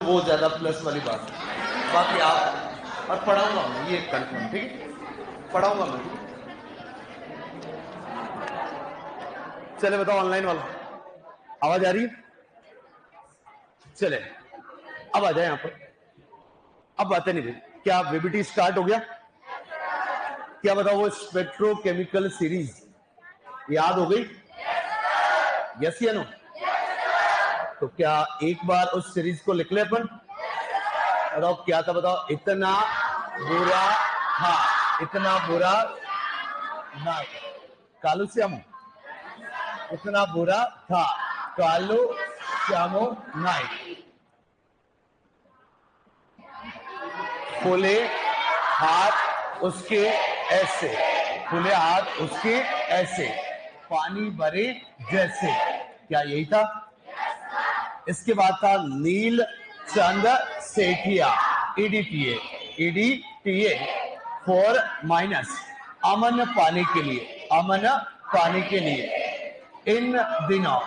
वो ज्यादा प्लस वाली बात है। बाकी आप और पढ़ाऊंगा मैं, ये कंफर्म, ठीक है, पढ़ाऊंगा मैं। चले बताओ ऑनलाइन वाला, आवाज आ रही है? चले अब आ जाए यहां पर। अब बातें नहीं रही। क्या वीबीटी स्टार्ट हो गया? क्या बताओ वो स्पेक्ट्रोकेमिकल सीरीज याद हो गई? यस या नो? तो क्या एक बार उस सीरीज को लिख ले अपन? बताओ क्या था, बताओ। इतना बुरा था, इतना बुरा ना कालू श्यामो, इतना बुरा था कालू श्यामो नाइट। खुले हाथ उसके ऐसे, खुले हाथ उसके ऐसे, पानी भरे जैसे। क्या यही था? इसके बाद था Neel Chand Sethia, EDTA, EDTA for minus, अमन पाने के लिए, अमन पाने के लिए। इन दिनों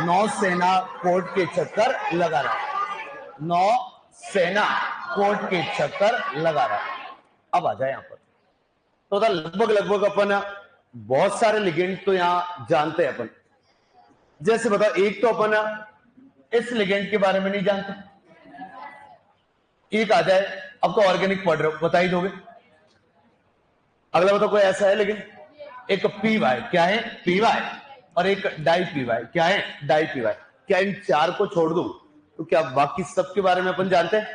नौसेना कोर्ट के चक्कर लगा रहा, नौसेना कोर्ट के चक्कर लगा रहा। अब आ जाए यहां पर। तो लगभग अपन बहुत सारे लिगेंड तो यहां जानते हैं अपन। जैसे बताओ, एक तो अपन इस लिगेंड के बारे में नहीं जानते। एक आ जाए, अब तो ऑर्गेनिक पढ़ रहे हो, बता ही दोगे। अगला बताओ कोई ऐसा है लेकिन, एक पी वाई, क्या है? P Y. और एक डाई पी वाई, क्या है? Di P Y. क्या इन चार को छोड़ दूं तो क्या बाकी सब के बारे में अपन जानते हैं?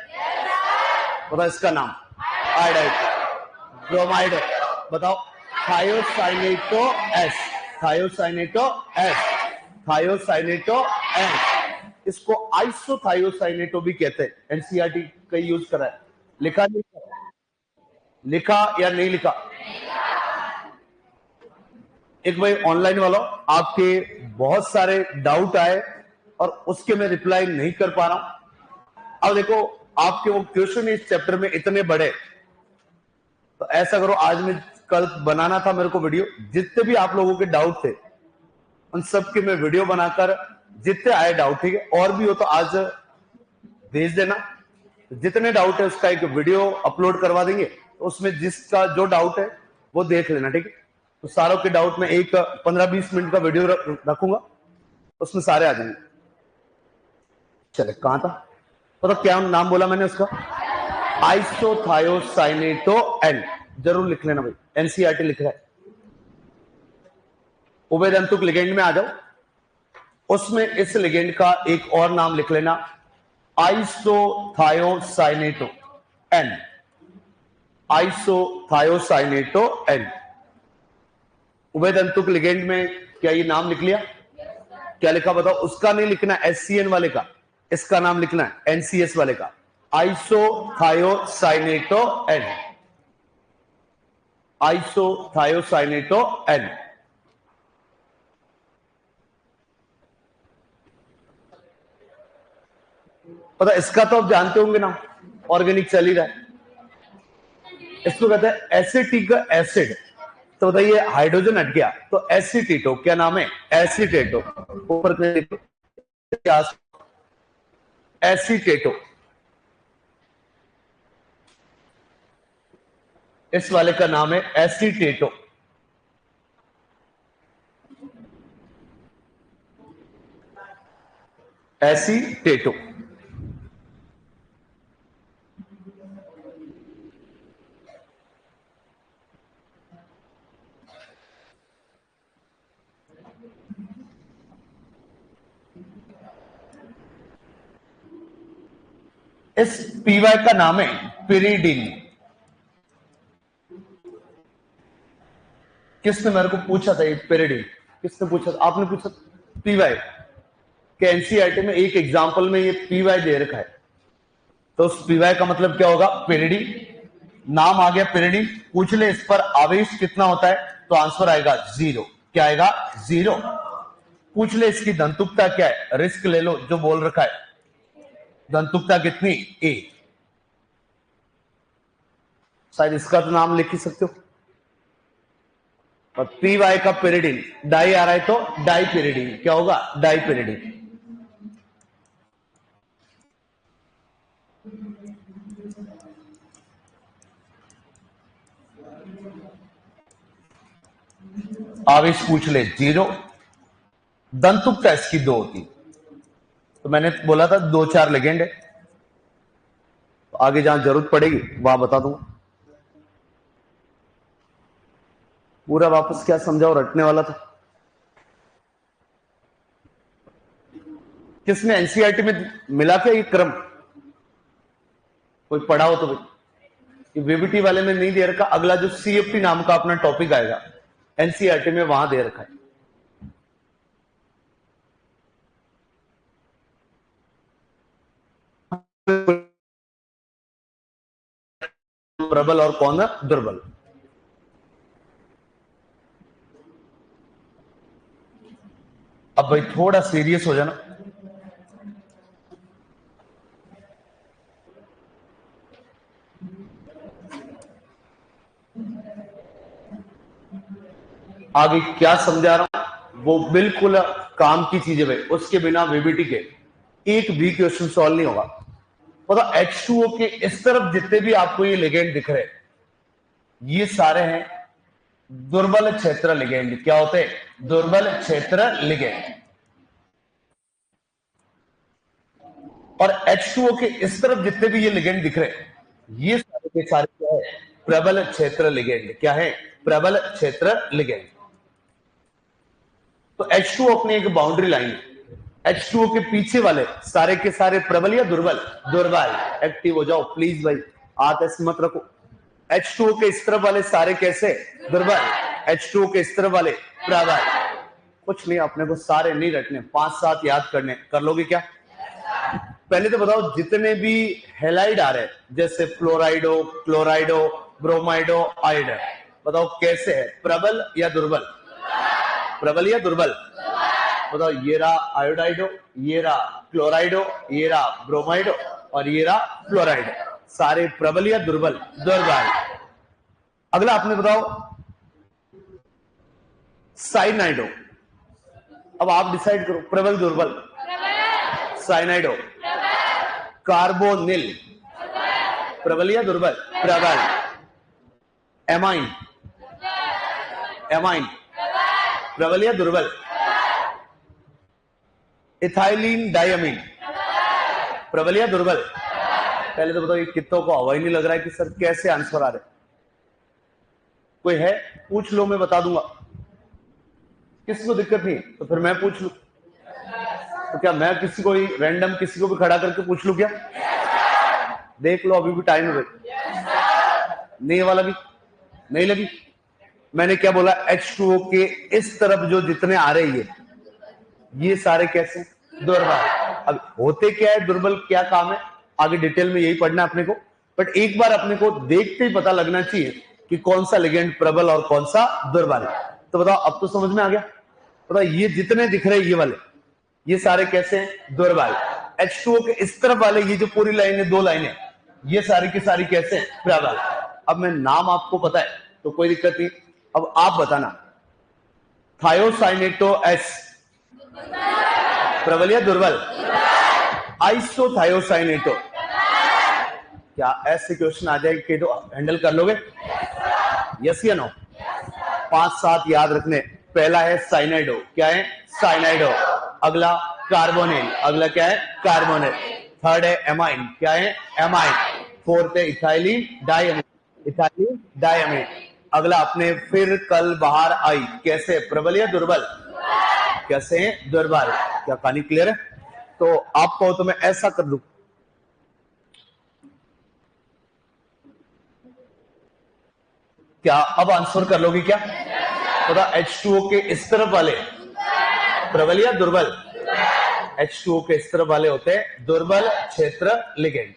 बताओ इसका नाम। आयोडाइड, ब्रोमाइड, बताओ। Thiocyanato S, thiocyanato S, thiocyanato S. इसको आइसोथायोसाइनेटो भी कहते हैं। एनसीईआरटी कई यूज करा है। लिखा नहीं? लिखा या नहीं लिखा? एक भाई ऑनलाइन वाला, आपके बहुत सारे डाउट आए और उसके मैं रिप्लाई नहीं कर पा रहा हूं। अब देखो, आपके वो क्वेश्चन इस चैप्टर में इतने बड़े, तो ऐसा करो, आज मैं कल बनाना था मेरे को वीडियो, जितने भी आप लोगों के डाउट थे उन सब के मैं वीडियो बनाकर, जितने आए डाउट, ठीक है, और भी हो तो आज भेज देना। जितने डाउट है उसका एक वीडियो अपलोड करवा देंगे, तो उसमें जिसका जो डाउट है वो देख लेना, ठीक है। तो सारों के डाउट में एक 15-20 मिनट का वीडियो रखूंगा, उसमें सारे आ जाएंगे। चले कहां था, तो क्या नाम बोला मैंने उसका? आइसोथायोसाइनेटो एन। जरूर लिख लेना भाई, एनसीईआरटी लिख रहा है। उभयदंतुक लिगेंड में आ जाओ, उसमें इस लिगेंड का एक और नाम लिख लेना, आइसोथायोसाइनेटो एन, आइसोथायोसाइनेटो एन। उभयदंतुक लिगेंड में क्या ये नाम लिख लिया? क्या लिखा बताओ? उसका नहीं लिखना एससीएन वाले का, इसका नाम लिखना है एनसीएस वाले का, आइसोथायोसाइनेटो एन, आइसोथायोसाइनेटो एन। पता इसका तो आप जानते होंगे ना, ऑर्गेनिक चल ही रहा है। इसको कहते हैं एसिटिक एसिड। तो बताइए, हाइड्रोजन हट गया तो एसिटेटो, क्या नाम है? एसिटेटो। ऊपर एसिटेटो, इस वाले का नाम है एसिटेटो। एसिटेटो। इस पीवाई का नाम है पिरिडिन। किसने मेरे को पूछा था ये पिरिडिन? किसने पूछा था? आपने पूछा? पीवाई के एनसीईआरटी में एक एग्जांपल में ये पीवाई दे रखा है, तो उस पीवाई का मतलब क्या होगा? पिरिडिन। नाम आ गया पिरिडिन। पूछ ले इस पर आवेश कितना होता है, तो आंसर आएगा 0। क्या आएगा? 0। पूछ ले इसकी धंतुकता क्या है, रिस्क ले लो, जो बोल रखा है, धंतुकता कितनी? ए। शायद इसका तो नाम लिख ही सकते हो। और पीवाई का पिरिडिन, डाई आ रहा है तो डाई पिरिडिन, क्या होगा? Dipyridine. आवेश पूछ ले 0, दंतुक्ता इसकी 2 होती। तो मैंने बोला था 2-4 लिगेंड है, तो आगे जहां जरूरत पड़ेगी वहां बता दूंगा। पूरा वापस क्या समझाओ, रटने वाला था। किसने एनसीईआरटी में मिला क्या ये क्रम? कोई पढ़ा हो तो भाई। वीबीटी वाले में नहीं दे रखा, अगला जो सीएफटी नाम का अपना टॉपिक आएगा एनसीईआरटी में वहां दे रखा है। प्रबल और कौन है दुर्बल। अब भाई थोड़ा सीरियस हो जाना। आगे क्या समझा रहा हूं वो बिल्कुल काम की चीजें भाई, उसके बिना वीबीटी के एक भी क्वेश्चन सॉल्व नहीं होगा। मतलब H2O के इस तरफ जितने भी आपको ये लिगेंड दिख रहे ये सारे हैं दुर्बल क्षेत्र लिगेंड। क्या होते हैं? दुर्बल क्षेत्र लिगेंड। और H2O के इस तरफ जितने भी ये लिगेंड दिख रहे ये सारे के सारे क्या है? प्रबल क्षेत्र लिगेंड। क्या है? प्रबल क्षेत्र लिगेंड। तो H2O अपनी एक बाउंड्री लाइन है। H2O के पीछे वाले सारे के सारे प्रबल या दुर्बल? दुर्बल। एक्टिव हो जाओ प्लीज भाई, हाथ ऐसे मत रखो। H2O के इस तरफ वाले सारे कैसे? दुर्बल। H2O के इस तरफ वाले प्रबल। कुछ नहीं, अपने को सारे नहीं रटने, 5-7 याद करने। कर लोगे क्या? पहले तो बताओ जितने भी हेलाइड आ रहे हैं जैसे फ्लोराइडो, क्लोराइडो, ब्रोमाइडो, आइड, बताओ कैसे है? प्रबल या दुर्बल? प्रबल या दुर्बल? बताओ। ये रहा आयोडाइडो, ये रहा क्लोराइडो, ये रहा ब्रोमाइडो और ये रहा फ्लोराइडो। सारे प्रबल या दुर्बल? दुर्बल। अगला आपने बताओ साइनाइडो। अब आप डिसाइड करो, प्रबल दुर्बल? साइनाइडो। कार्बोनिल प्रबल या दुर्बल? प्रबल। एमाइन, एमाइन प्रबल या दुर्बल? इथाइलिन डायमीन प्रबल या दुर्बल? पहले तो बताओ, ये कितनों को हवा ही नहीं लग रहा है कि सर कैसे आंसर आ रहे? कोई है? पूछ लो, मैं बता दूंगा। किसी को दिक्कत नहीं तो फिर मैं पूछ लू। तो क्या मैं किसी को ही रैंडम किसी को भी खड़ा करके पूछ लू क्या? देख लो, अभी भी टाइम है। नहीं वाला भी नहीं लगी। मैंने क्या बोला? H2O के इस तरफ जो जितने आ रहे ये सारे कैसे? दुर्बल। अब होते क्या है दुर्बल, क्या काम है आगे डिटेल में यही पढ़ना है अपने को। बट एक बार अपने को देखते ही पता लगना चाहिए कि कौन सा लिगेंड प्रबल और कौन सा दुर्बल है। तो बताओ, अब तो समझ में आ गया। बताओ, ये जितने दिख रहे ये वाले ये सारे कैसे हैं? दुर्बल। H2O के इस तरफ वाले ये जो पूरी लाइन है, 2 लाइनें, ये सारी की सारी कैसे हैं? प्रबल। अब मैं नाम आपको पता है तो कोई दिक्कत नहीं। अब आप बताना, थायोसाइनेटो एस प्रबल या दुर्बल? आइसोथायोसाइनेटो। क्या ऐसे क्वेश्चन आ जाएगा कि तो हैंडल कर लोगे? यस या नो? 5-7 याद रखने। पहला है साइनाइडो। क्या है? साइनाइडो। अगला कार्बोनिल। अगला क्या है? कार्बोनिल। थर्ड है एमाइन। क्या है? एमाइन। फोर्थ है इथाइलिन डायमीन। Ethylene diamine. अगला अपने फिर कल बाहर आई, कैसे? प्रबल या दुर्बल? कैसे? दुर्बल। क्या कहानी क्लियर है? तो आप कहो तो मैं ऐसा कर लू, क्या अब आंसर कर लोगे क्या? पता H2O के इस तरफ वाले प्रबल या दुर्बल? H2O के इस तरफ वाले होते हैं दुर्बल क्षेत्र लिगेंड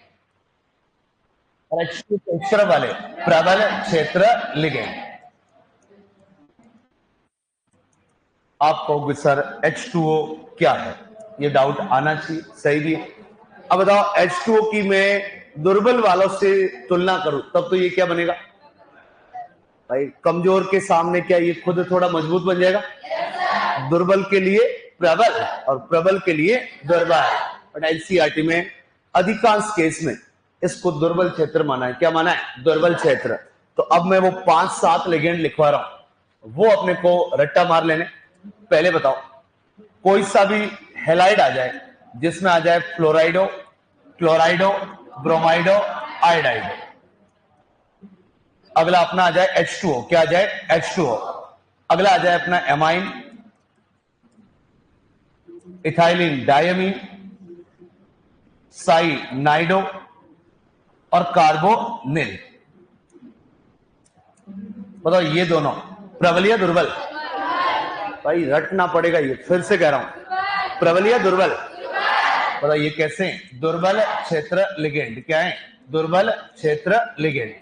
और H2O के इस तरफ वाले प्रबल क्षेत्र लिगेंड। आप कहोगे सर H2O क्या है? ये डाउट आना चाहिए, सही भी। अब बताओ, H2O की मैं दुर्बल वालों से तुलना करूं तब तो ये क्या बनेगा भाई? कमजोर के सामने क्या ये खुद थोड़ा मजबूत बन जाएगा? दुर्बल के लिए प्रबल और प्रबल के लिए दुर्बल। बट एनसीईआरटी में अधिकांश केस में इसको दुर्बल क्षेत्र माना है। क्या माना है? दुर्बल क्षेत्र। तो अब मैं वो 5-7 लिगेंड लिखवा रहा हूं, वो अपने को रट्टा मार लेने। पहले बताओ, कोई सा भी हेलाइड आ जाए जिसमें आ जाए फ्लोराइडो, क्लोराइडो, ब्रोमाइडो, आयोडाइडो। अगला अपना आ जाए H2O, क्या आ जाए H2O। अगला आ जाए अपना एमाइन, इथाइलिन डायमीन, साइनाइडो और कार्बोनिल। बताओ ये दोनों प्रबल या दुर्बल? भाई रटना पड़ेगा, ये फिर से कह रहा हूं, प्रबल या दुर्बल? बताओ ये कैसे? दुर्बल क्षेत्र लिगेंड। क्या है? दुर्बल क्षेत्र लिगेंड।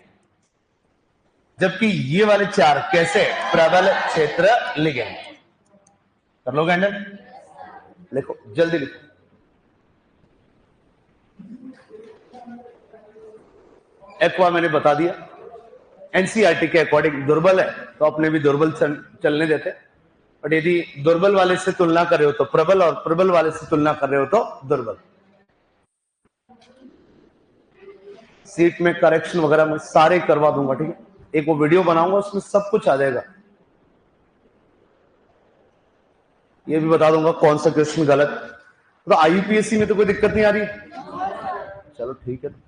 जबकि ये वाले चार कैसे? प्रबल क्षेत्र लिगेंड। कर लो हैंडल, लिखो जल्दी लिखो। एक्वा मैंने बता दिया, एनसीईआरटी के अकॉर्डिंग दुर्बल है तो अपने भी दुर्बल चलने देते, बट यदि दुर्बल वाले से तुलना कर रहे हो तो प्रबल, और प्रबल वाले से तुलना कर रहे हो तो दुर्बल। सीट में करेक्शन वगैरह मैं सारे करवा दूंगा, ठीक है? एक वो वीडियो बनाऊंगा, उसमें सब कुछ आ जाएगा। ये भी बता दूंगा कौन सा क्वेश्चन गलत। तो आईयूपीएससी में तो कोई दिक्कत नहीं आ रही, चलो ठीक है।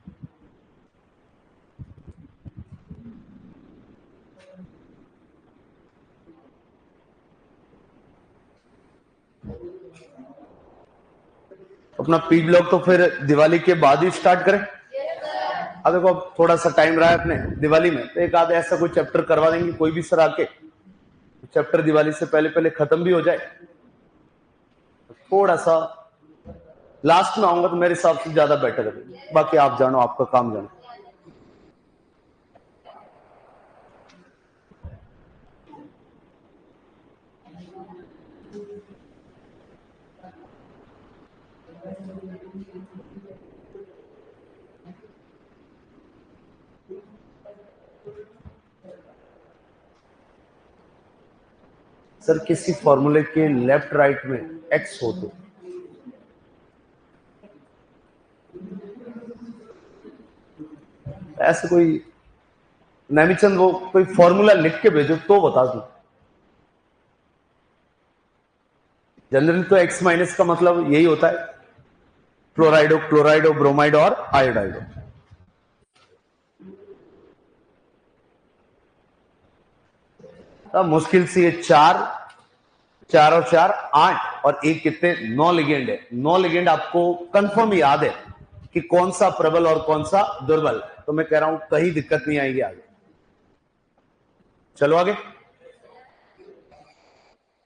अपना पी ब्लॉक तो फिर दिवाली के बाद ही स्टार्ट करें। अब देखो, अब थोड़ा सा टाइम रहा है अपने दिवाली में, तो एक आध ऐसा कोई चैप्टर करवा देंगे, कोई भी सर आके चैप्टर दिवाली से पहले पहले खत्म भी हो जाए। थोड़ा सा लास्ट में आऊंगा तो मेरे हिसाब से ज्यादा बेटर है, बाकी आप जानो, आपका काम जानो। सर किसी फॉर्मूले के लेफ्ट राइट में एक्स हो तो ऐसे कोई नैमीचंद वो कोई फॉर्मूला लिख के भेजो तो बता दू। जनरली तो एक्स माइनस का मतलब यही होता है, फ्लोराइडो, क्लोराइडो, ब्रोमाइडो और आयोडाइडो। अब मुश्किल से ये चार और चार 8 और एक कितने? 9 लिगेंड है। 9 लिगेंड आपको कंफर्म याद है कि कौन सा प्रबल और कौन सा दुर्बल, तो मैं कह रहा हूं कहीं दिक्कत नहीं आएगी आगे। चलो आगे,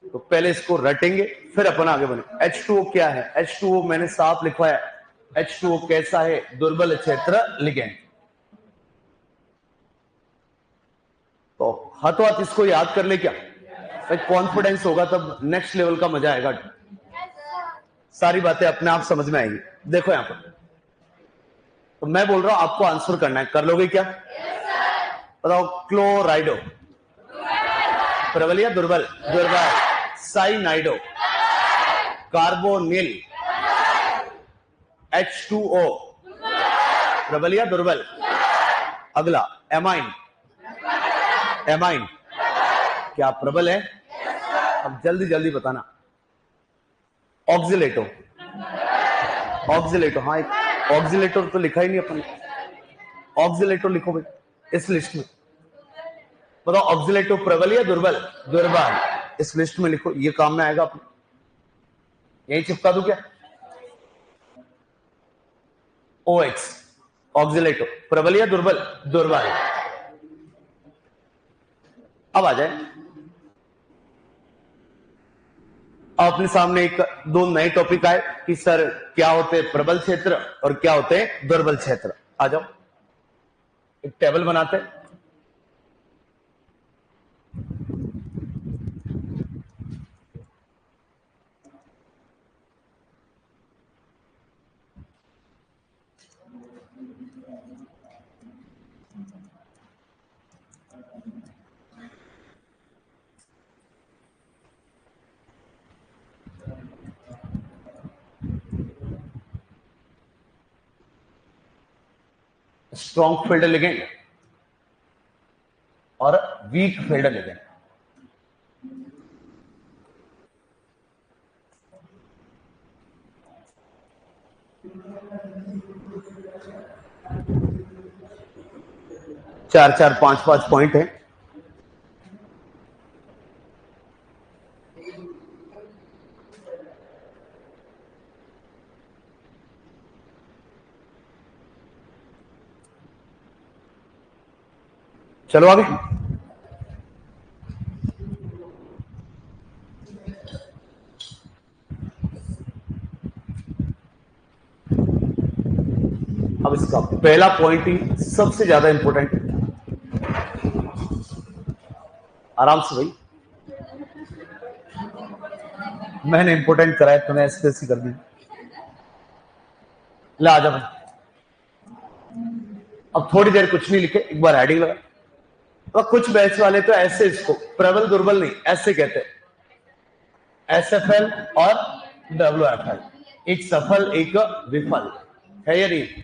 तो पहले इसको रटेंगे फिर अपन आगे बढ़े। H2O क्या है? H2O मैंने साफ लिखवाया, H2O कैसा है? दुर्बल क्षेत्र लिगेंड। तो हाथों हाथ इसको याद कर ले, क्या कॉन्फिडेंस होगा तब नेक्स्ट लेवल का मजा आएगा, सारी बातें अपने आप समझ में आएगी। देखो यहां पर, तो मैं बोल रहा हूं आपको आंसर करना है, कर लोगे क्या? बताओ, क्लोराइडो प्रबल या दुर्बल? दुर्बल। साइनाइडो, कार्बोनिल, H2O प्रबल या दुर्बल? अगला एमाइन, एमाइन क्या प्रबल है? अब जल्दी जल्दी बताना। ऑक्सिलेटो, ऑक्सिलेटो, हाँ एक ऑक्सिलेटो तो लिखा ही नहीं अपन, ऑक्सिलेटो लिखो भाई इस लिस्ट में। बताओ ऑक्सिलेटो प्रबल या दुर्बल? दुर्बल। इस लिस्ट में लिखो, ये काम में आएगा अपने। यही चिपका दूं क्या? OX ऑक्सिलेटो प्रबल या दुर्बल? दुर्बल। अब आ जाए, अब अपने सामने एक दो नए टॉपिक आए कि सर क्या होते हैं प्रबल क्षेत्र और क्या होते हैं दुर्बल क्षेत्र। आ जाओ, एक टेबल बनाते हैं। स्ट्रॉन्ग फील्ड लिगेंड और वीक फील्ड लिगेंड। चार चार पांच पांच पॉइंट है। चलो आगे। अब इसका पहला पॉइंट ही सबसे ज्यादा इंपॉर्टेंट, आराम से भाई, मैंने इंपॉर्टेंट कराया तूने ऐसी कर दी। ला आ जा भाई। अब थोड़ी देर कुछ नहीं लिखे, एक बार हेडिंग लगा। तो कुछ बैच वाले तो ऐसे इसको प्रबल दुर्बल नहीं ऐसे कहते हैं, SFL और WFL, एक सफल एक विफल है या नहीं?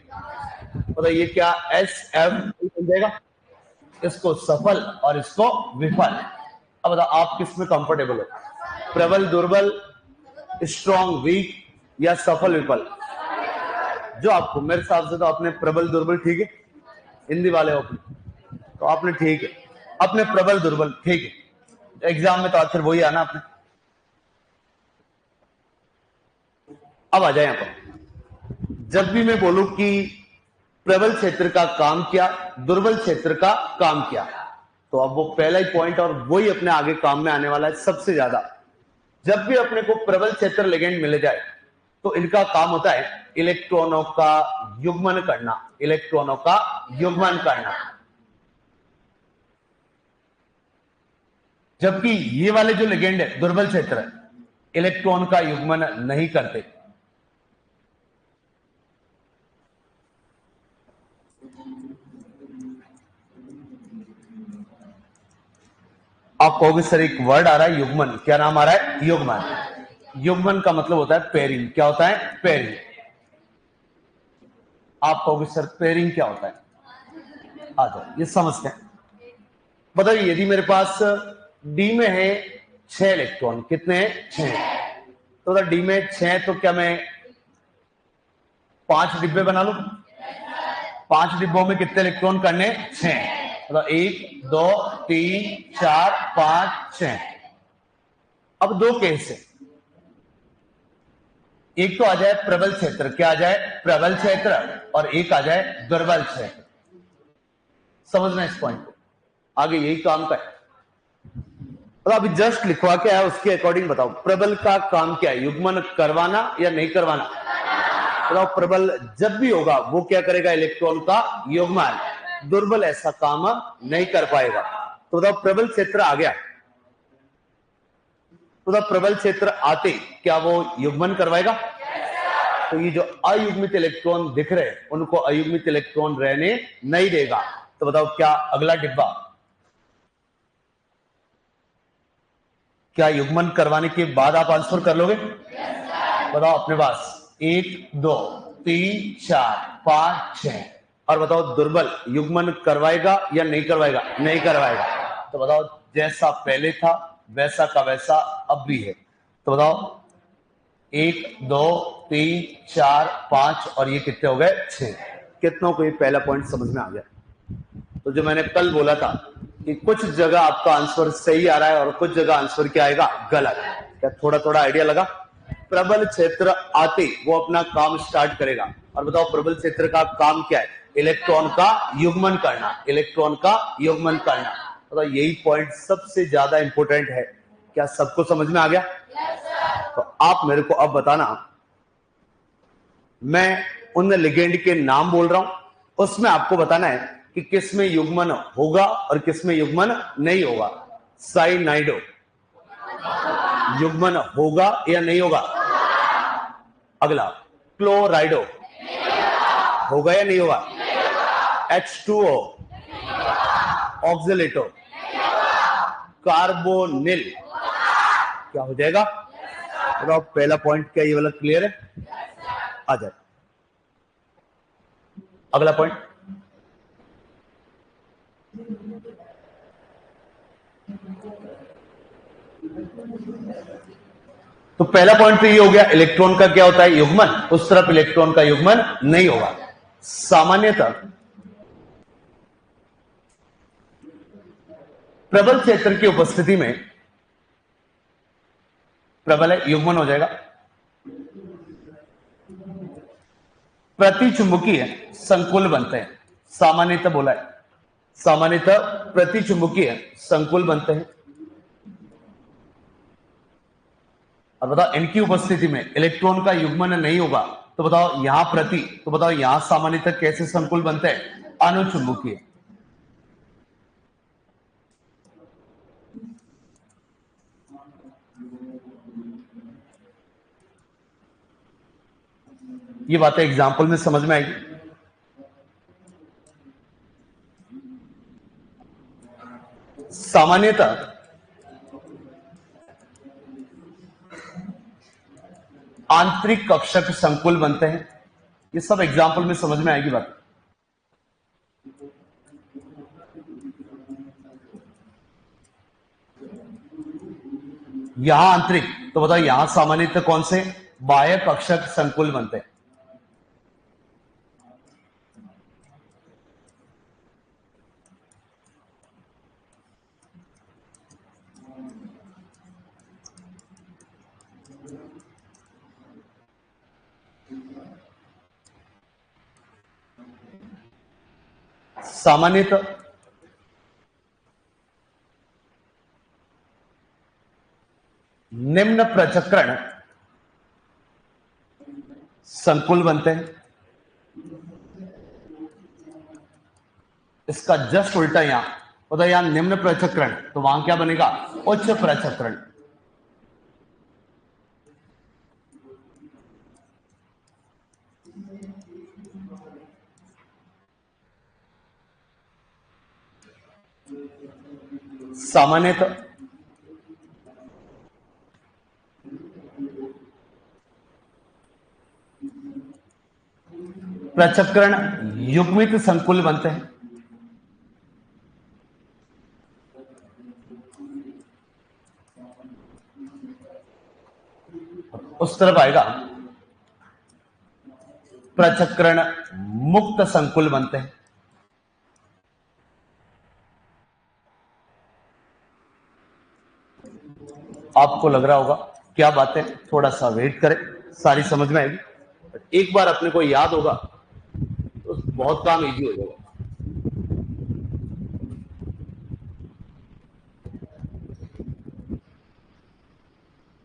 बताइए क्या SF बन जाएगा? इसको सफल और इसको विफल। अब बताओ आप किस में कंफर्टेबल हो, प्रबल दुर्बल, स्ट्रॉन्ग वीक या सफल विफल? जो आपको, मेरे हिसाब से तो आपने प्रबल दुर्बल ठीक है, हिंदी वाले हो तो आपने ठीक है, अपने प्रबल दुर्बल ठीक है, एग्जाम में तो आखिर वही आना आपने। अब आ जाए यहां पर, जब भी मैं बोलूं कि प्रबल क्षेत्र का काम क्या, दुर्बल क्षेत्र का काम क्या, तो अब वो पहला ही पॉइंट और वही अपने आगे काम में आने वाला है सबसे ज्यादा। जब भी अपने को प्रबल क्षेत्र लिगेंड मिल जाए तो इनका काम होता है इलेक्ट्रॉनों का युग्मन करना, इलेक्ट्रॉनों का युग्मन करना। जबकि ये वाले जो लिगेंड है दुर्बल क्षेत्र, इलेक्ट्रॉन का युग्मन नहीं करते। आप कहोगे सर एक वर्ड आ रहा है युग्मन, क्या नाम आ रहा है? युग्मन। युग्मन का मतलब होता है पेयरिंग। क्या होता है? पेयरिंग। आप कहोगे सर पेयरिंग क्या होता है? आ जाओ ये समझते हैं। बताइए यदि मेरे पास डी में है 6 इलेक्ट्रॉन, कितने हैं? 6। तो डी में 6, तो क्या मैं 5 डिब्बे बना लूं? 5 डिब्बों में कितने इलेक्ट्रॉन करने? 6। मतलब 1 2 3 4 5 6। अब दो केस है, एक तो आ जाए प्रबल क्षेत्र, क्या आ जाए? प्रबल क्षेत्र, और एक आ जाए दुर्बल क्षेत्र। समझना इस पॉइंट को, आगे यही काम का है। तो अभी जस्ट लिखवा के आया, उसके अकॉर्डिंग बताओ प्रबल का काम क्या है, युग्मन करवाना या नहीं करवाना? बताओ प्रबल जब भी होगा वो क्या करेगा? इलेक्ट्रॉन का युग्मन। दुर्बल ऐसा काम नहीं कर पाएगा। तो बताओ प्रबल क्षेत्र आ गया, तो प्रबल क्षेत्र आते क्या वो युग्मन करवाएगा? तो ये जो अयुग्मित इलेक्ट्रॉन दिख रहे हैं उनको अयुग्मित इलेक्ट्रॉन रहने नहीं देगा। तो बताओ क्या अगला डिब्बा क्या युग्मन करवाने के बाद आप आंसर कर लोगे? बताओ अपने पास 1 2 3 4 5 6, और बताओ दुर्बल युग्मन करवाएगा या नहीं करवाएगा? नहीं करवाएगा। तो बताओ जैसा पहले था वैसा का वैसा अब भी है। तो बताओ 1 2 3 4 5 और ये कितने हो गए? 6। कितनों को ये पहला पॉइंट समझ में आ गया? तो जो मैंने कल बोला था कि कुछ जगह आपका आंसर सही आ रहा है और कुछ जगह आंसर क्या आएगा? गलत। क्या थोड़ा थोड़ा आइडिया लगा? प्रबल क्षेत्र आते वो अपना काम स्टार्ट करेगा, और बताओ प्रबल क्षेत्र का काम क्या है? इलेक्ट्रॉन का युग्मन करना, इलेक्ट्रॉन का युग्मन करना। तो यही पॉइंट सबसे ज्यादा इंपॉर्टेंट है। क्या सबको समझ में आ गया? तो आप मेरे को अब बताना, मैं उन लिगेंड के नाम बोल रहा हूं, उसमें आपको बताना है कि किस में युग्मन होगा और किस में युग्मन नहीं होगा। साइनाइडो युग्मन होगा या नहीं होगा? अगला क्लोराइडो होगा या नहीं होगा? H2O ऑक्सिलेटो कार्बोनिल क्या हो जाएगा? बताओ पहला पॉइंट क्या ये वाला क्लियर है? आ जाए अगला पॉइंट। तो पहला पॉइंट तो ये हो गया, इलेक्ट्रॉन का क्या होता है, युग्मन। उस तरफ इलेक्ट्रॉन का युग्मन नहीं होगा। सामान्यतः प्रबल क्षेत्र की उपस्थिति में प्रबल है, युग्मन हो जाएगा। प्रतिचुंबकीय संकुल बनते हैं, सामान्यतः बोला है, सामान्यतः प्रतिचुंबकीय संकुल बनते हैं। और बताओ इनकी उपस्थिति में इलेक्ट्रॉन का युग्मन नहीं होगा, तो बताओ यहां प्रति, तो बताओ यहां सामान्यतः कैसे संकुल बनते हैं, अनुचुंबकीय। ये बातें एग्जाम्पल में समझ में आएगी। सामान्यतः आंतरिक कक्षक संकुल बनते हैं। ये सब एग्जाम्पल में समझ में आएगी बात। यहां आंतरिक, तो बताओ यहां सामान्यतः कौन से, बाह्य कक्षक संकुल बनते हैं। सामान्यतः निम्न प्रचक्रण संकुल बनते हैं। इसका जस्ट उल्टा यहां, बताओ यहां निम्न प्रचक्रण, तो वहां क्या बनेगा, उच्च प्रचक्रण। सामान्यतः प्रचक्रण युग्मित संकुल बनते हैं। उस तरफ आएगा प्रचक्रण मुक्त संकुल बनते हैं। आपको लग रहा होगा क्या बातें, थोड़ा सा वेट करें, सारी समझ में आएगी। एक बार अपने को याद होगा तो बहुत काम इजी हो जाएगा।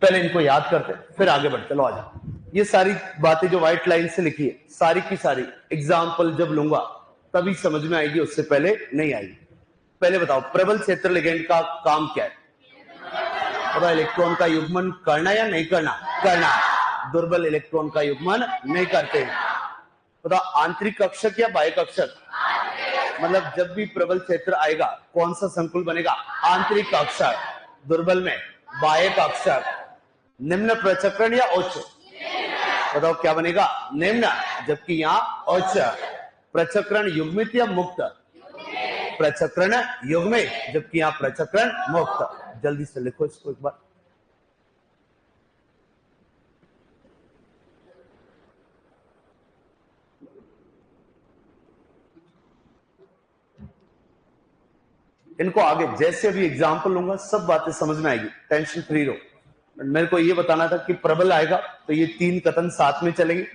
पहले इनको याद करते फिर आगे बढ़ते। चलो आ जाओ। ये सारी बातें जो व्हाइट लाइन से लिखी है, सारी की सारी एग्जाम्पल जब लूंगा तभी समझ में आएगी, उससे पहले नहीं आएगी। पहले बताओ प्रबल क्षेत्र लिगेंड का काम क्या है, बताओ इलेक्ट्रॉन का युग्मन करना या नहीं करना, करना। दुर्बल इलेक्ट्रॉन का युग्मन नहीं करते। बताओ आंतरिक कक्षक या बाह्य कक्षक, मतलब जब भी प्रबल क्षेत्र आएगा कौन सा संकुल बनेगा, आंतरिक कक्षक। दुर्बल में बाह्य कक्षक। निम्न प्रचक्रण या उच्च, बताओ क्या बनेगा, निम्न, जबकि यहां उच्च। प्रचक्रण युग्मित या मुक्त, प्रचक्रण युग्मित, जबकि यहां प्रचक्रण मुक्त। जल्दी से लिखो इसको एक बार। इनको आगे जैसे भी एग्जाम्पल लूंगा सब बातें समझ में आएगी, टेंशन फ्री रहो। मेरे को ये बताना था कि प्रबल आएगा तो ये तीन कथन साथ में चलेंगे,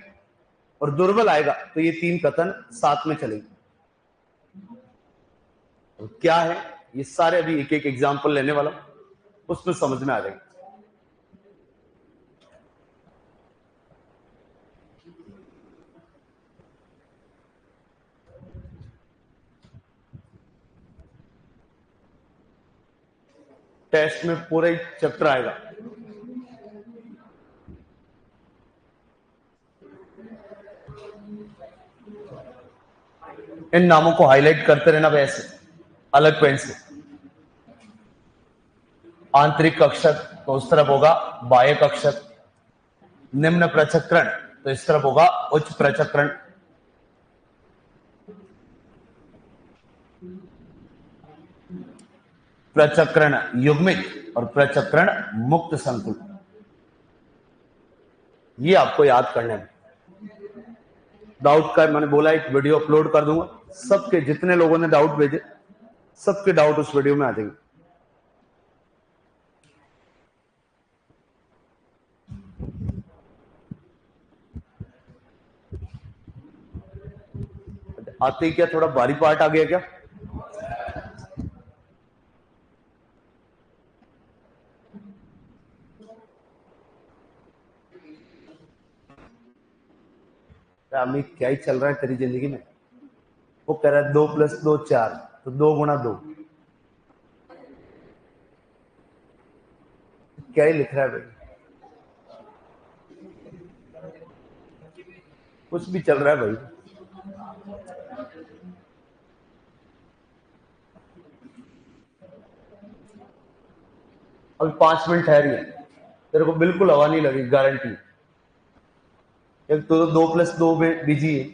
और दुर्बल आएगा तो ये तीन कथन साथ में चलेंगे। और क्या है ये सारे अभी एक एक एग्जाम्पल लेने वाला, उसमें समझ में आ जाएगा। टेस्ट में पूरा ही चैप्टर आएगा। इन नामों को हाईलाइट करते रहना वैसे अलग पेन से। आंतरिक कक्षक तो उस तरफ होगा बाह्य कक्षक। निम्न प्रचक्रण तो इस तरफ होगा उच्च प्रचक्रण। प्रचक्रण युग्मित और प्रचक्रण मुक्त संकुल। ये आपको याद करना है। डाउट का मैंने बोला एक वीडियो अपलोड कर दूंगा, सबके जितने लोगों ने डाउट भेजे सबके डाउट उस वीडियो में आ जाएंगे। आते ही क्या थोड़ा भारी पार्ट आ गया क्या? अमित क्या ही चल रहा है तेरी जिंदगी में? वो कह रहा है 2 + 2 4, तो 2 × 2 क्या ही लिख रहा है भाई? कुछ भी चल रहा है भाई। अभी 5 मिनट ठहरी है, तेरे को बिल्कुल हवा नहीं लगी, गारंटी। एक तो 2 + 2 में बिजी है।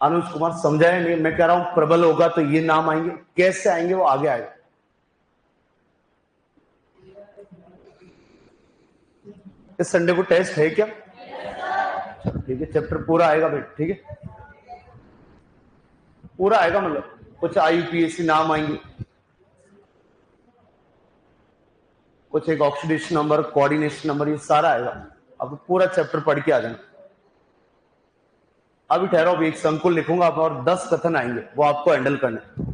अनुज कुमार समझाया नहीं, मैं कह रहा हूं प्रबल होगा तो ये नाम आएंगे, कैसे आएंगे वो आगे आएगा। इस संडे को टेस्ट है क्या? ठीक है, चैप्टर पूरा आएगा भाई, ठीक है पूरा आएगा, मतलब कुछ IUPAC नाम आएंगे, कुछ एक ऑक्सीडेशन नंबर, कोऑर्डिनेशन नंबर, ये सारा आएगा। अब पूरा चैप्टर पढ़ के आ जाना। अभी ठहरो, अभी एक संकुल लिखूंगा और 10 कथन आएंगे, वो आपको हैंडल करना है।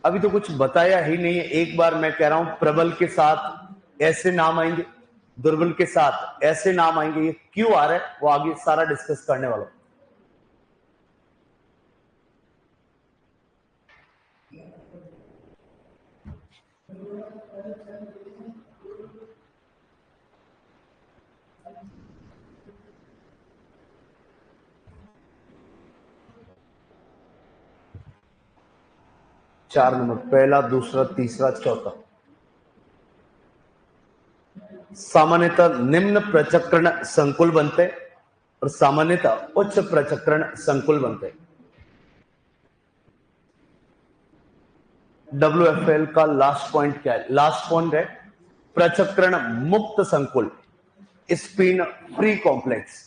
अभी तो कुछ बताया ही नहीं है। एक बार मैं कह रहा हूं प्रबल के साथ ऐसे नाम आएंगे, दुर्बल के साथ ऐसे नाम आएंगे, ये क्यों आ रहा है वो आगे सारा डिस्कस करने वाला। 4 नंबर, पहला, दूसरा, तीसरा, चौथा। सामान्यतः निम्न प्रचक्रण संकुल बनते और सामान्यतः उच्च प्रचक्रण संकुल बनते। WFL का लास्ट पॉइंट क्या है? लास्ट पॉइंट है प्रचक्रण मुक्त संकुल, स्पिन फ्री कॉम्प्लेक्स।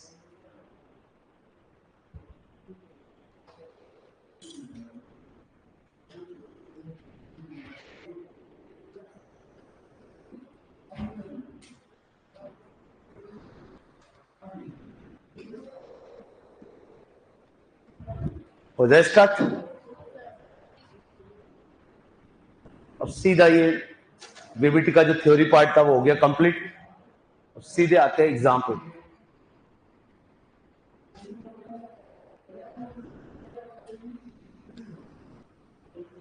हो जाए स्टार्ट। अब सीधा ये बीबीटी का जो थ्योरी पार्ट था वो हो गया कंप्लीट। अब सीधे आते हैं एग्जाम पे।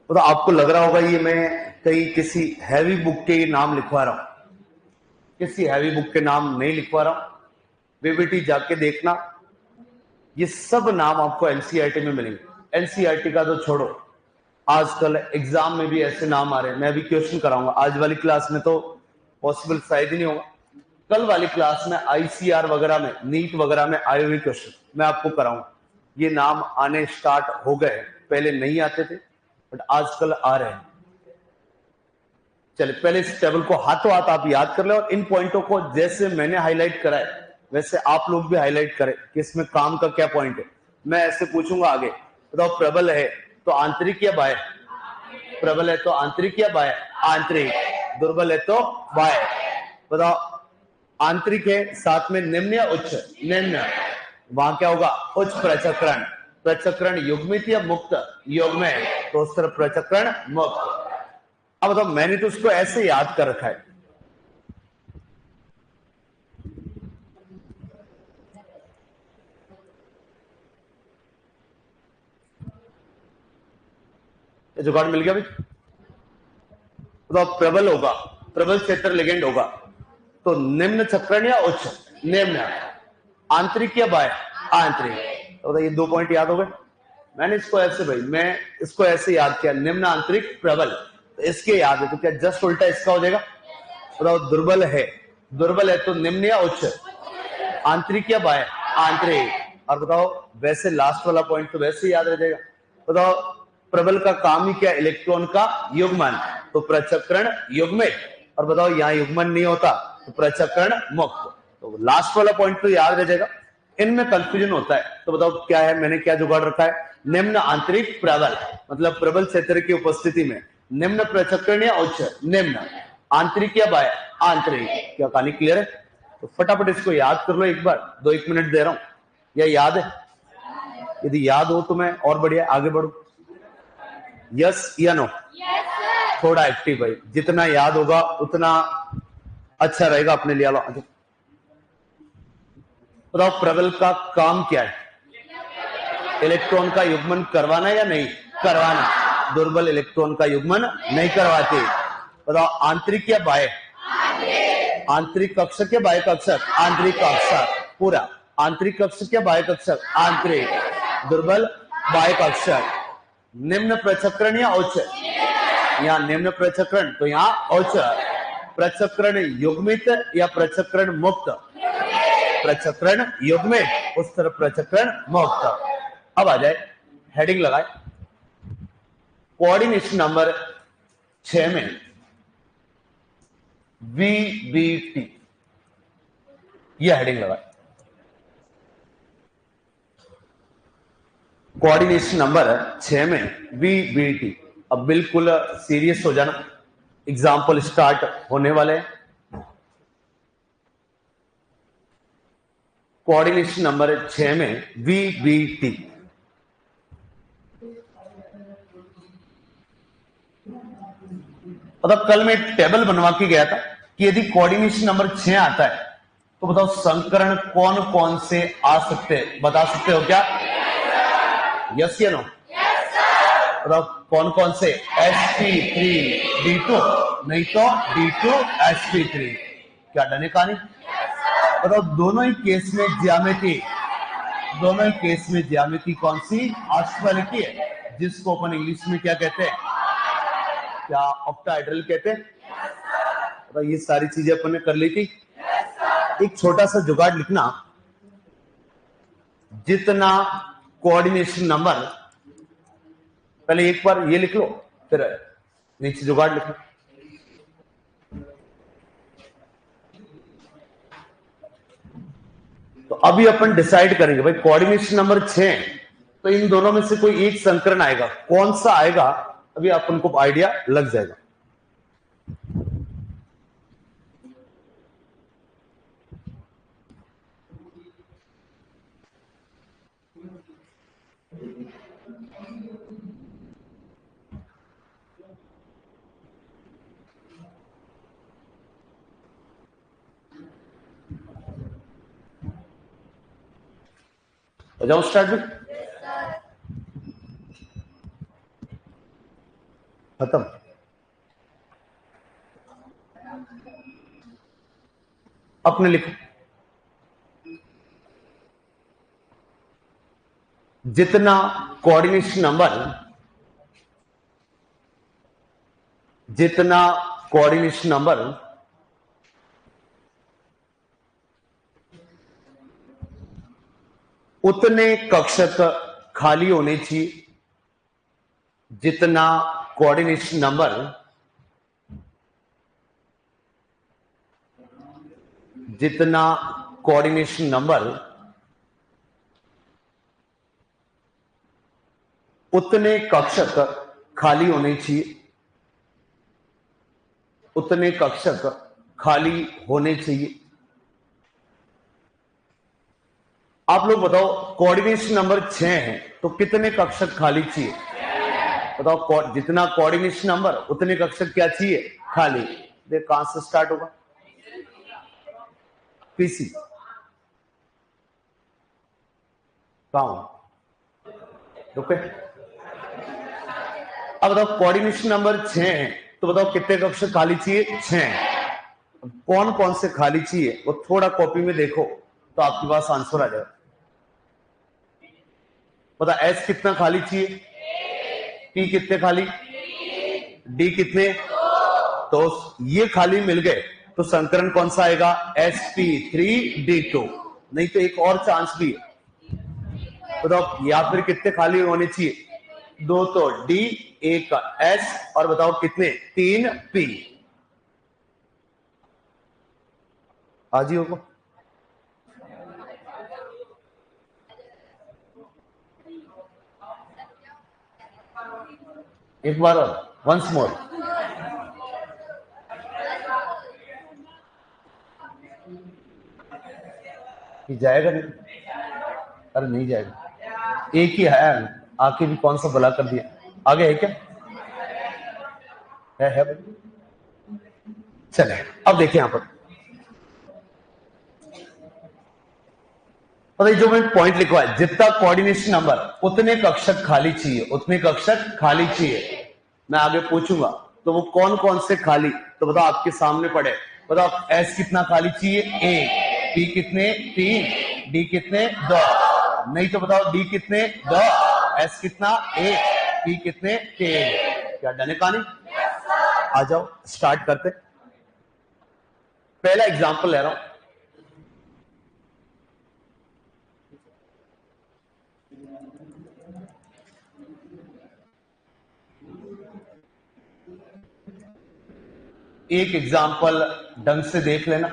तो आपको लग रहा होगा ये मैं कहीं किसी हैवी बुक के नाम लिखवा रहा हूं, किसी हैवी बुक के नाम नहीं लिखवा रहा हूं। बीबीटी जाके देखना, ये सब नाम आपको एनसीईआरटी में मिलेंगे। एनसीईआरटी का तो छोड़ो, आजकल एग्जाम में भी ऐसे नाम आ रहे हैं। मैं अभी क्वेश्चन कराऊंगा, आज वाली क्लास में तो पॉसिबल शायद ही नहीं होगा, कल वाली क्लास में ICR वगैरह में, नीट वगैरह में आए हुए क्वेश्चन मैं आपको कराऊंगा। ये नाम आने स्टार्ट हो गए, पहले नहीं आते थे बट आजकल आ रहे हैं। चलिए पहले इस टेबल को हाथों हाथ आप याद कर ले और इन पॉइंटों को जैसे मैंने हाईलाइट करा है वैसे आप लोग भी हाईलाइट करें कि इसमें काम का क्या पॉइंट है। मैं ऐसे पूछूंगा आगे, बताओ प्रबल है तो आंतरिक या बाह्य? प्रबल है तो आंतरिक या बाह्य? आंतरिक। दुर्बल है तो बाह्य। बताओ आंतरिक है साथ में निम्न या उच्च? निम्न। वहां क्या होगा? उच्च प्रचक्रण। प्रचक्रण युग्मित या मुक्त? युग्म है, तो उस तरफ प्रचक्रण मुक्त। अब बताओ, मैंने तो उसको ऐसे याद कर रखा है। जुगाड़ मिल गया भाई? बताओ प्रबल होगा, प्रबल क्षेत्र लिगेंड होगा तो निम्न चक्रण या उच्च? निम्न। आंतरिक या बाह्य? आंतरिक। तो ये 2 पॉइंट याद हो गए। मैंने इसको ऐसे भाई, मैं इसको ऐसे याद किया, निम्न आंतरिक प्रबल, तो इसके याद है तो क्या जस्ट उल्टा इसका हो जाएगा? बताओ दुर्बल है, दुर्बल है तो निम्न या उच्च? आंतरिक या बाह्य? आंतरिक। और बताओ वैसे लास्ट वाला पॉइंट तो वैसे ही याद रह जाएगा। बताओ प्रबल का काम ही क्या, इलेक्ट्रॉन का युग्मन, तो प्रचक्रण युग्मित, और बताओ यहाँ युग्मन नहीं होता तो प्रचक्रण मुक्त, तो लास्ट वाला पॉइंट तो याद रह जाएगा। इनमें कंफ्यूजन होता है, तो बताओ क्या है, मैंने क्या जुगाड़ रखा है, निम्न आंतरिक प्रबल, मतलब प्रबल क्षेत्र की उपस्थिति में निम्न प्रचक्रण या उच्च, निम्न आंतरिक या बाह्य, आंतरिक। क्या कहानी क्लियर है? तो फटाफट इसको याद कर लो एक बार, 2-1 मिनट दे रहा हूं, या याद है? यदि याद हो तो मैं और बढ़िया आगे बढ़ू। यस या नो? थोड़ा एक्टिव भाई, जितना याद होगा उतना अच्छा रहेगा अपने लिए। बताओ प्रबल का काम क्या है? इलेक्ट्रॉन का युग्मन करवाना या नहीं करवाना? दुर्बल इलेक्ट्रॉन का युग्मन नहीं करवाते। बताओ आंतरिक या बाह्य? आंतरिक कक्षक या बाह्य कक्षक? आंतरिक कक्षक। पूरा आंतरिक कक्षक या बाह्य कक्षक? आंतरिक। दुर्बल बाह्य कक्षक। निम्न प्रचक्रण या उच्च? यहाँ निम्न प्रचक्रण, तो यहाँ उच्च। प्रचक्रण युग्मित या प्रचक्रण मुक्त? प्रचक्रण युग्मित, उस तरफ प्रचक्रण मुक्त। अब आ जाए, हेडिंग लगाए, कोऑर्डिनेशन नंबर 6 में VBT, यह हेडिंग लगाए। कोऑर्डिनेशन नंबर 6 में VBT। अब बिल्कुल सीरियस हो जाना, एग्जाम्पल स्टार्ट होने वाले हैं। कोऑर्डिनेशन नंबर 6 में VBT। मतलब कल मैं एक टेबल बनवा के गया था कि यदि कोऑर्डिनेशन नंबर 6 आता है तो बताओ संकरण कौन कौन से आ सकते हैं, बता सकते हो क्या? यस या नो? बताओ कौन कौन से? sp3d2, नहीं तो d2sp3। क्या डने कहानी? बताओ दोनों ही केस में ज्यामिति, दोनों ही केस में ज्यामिति कौन सी? ऑक्टोहेड्रल है, जिसको अपन इंग्लिश में क्या कहते हैं? क्या ऑक्टाहेड्रल कहते हैं? तो ये सारी चीजें अपन ने कर ली थी। एक छोटा सा जुगाड़ लिखना, जितना कोऑर्डिनेशन नंबर, पहले एक बार ये लिख लो, फिर नीचे जुगाड़ लिखो। तो अभी अपन डिसाइड करेंगे भाई, कोऑर्डिनेशन नंबर 6, तो इन दोनों में से कोई एक संकरण आएगा, कौन सा आएगा अभी अपन को आइडिया लग जाएगा। हो जाओ स्टार्ट भी, खत्म। अपने लिखो, जितना कोऑर्डिनेशन नंबर, जितना कोऑर्डिनेशन नंबर उतने कक्षक खाली होने चाहिए, जितना कोऑर्डिनेशन नंबर, जितना कोऑर्डिनेशन नंबर उतने कक्षक खाली होने चाहिए, उतने कक्षक खाली होने चाहिए। आप लोग बताओ कोऑर्डिनेशन नंबर 6 है तो कितने कक्षक खाली चाहिए? बताओ जितना कोऑर्डिनेशन नंबर उतने कक्षक क्या चाहिए? खाली। देख कहां से स्टार्ट होगा? पीसी कहां? ओके, अब बताओ कोऑर्डिनेशन नंबर 6 है तो बताओ कितने कक्षक खाली चाहिए? 6। कौन कौन से खाली चाहिए वो थोड़ा कॉपी में देखो तो आपके पास आंसर आ जाएगा। पता एस कितना खाली चाहिए? पी कितने खाली? डी कितने? तो ये खाली मिल गए तो संकरण कौन सा आएगा? sp3d2। नहीं तो एक और चांस भी है, बताओ या फिर कितने खाली होने चाहिए? 2 तो डी, 1 एस, और बताओ कितने? 3 पी। आजियो को एक बार और, वंस मोर। जाएगा नहीं? अरे नहीं जाएगा, एक ही है, आके भी कौन सा भला कर दिया। आगे है क्या? है भाई। चले अब देखिए यहां पर, तो जो मैंने पॉइंट लिखवा है, जितना कोऑर्डिनेशन नंबर उतने कक्षक खाली चाहिए, उतने कक्षक खाली चाहिए। मैं आगे पूछूंगा तो वो कौन कौन से खाली, तो बताओ आपके सामने पड़े। बताओ एस कितना खाली चाहिए? 1। पी कितने? 3। डी कितने? 2। नहीं तो बताओ डी कितने? 2। एस कितना? 1। पी कितने? 3। क्या डन है कहानी? आ जाओ स्टार्ट करते। पहला एग्जांपल ले रहा हूं। एक एग्जांपल ढंग से देख लेना।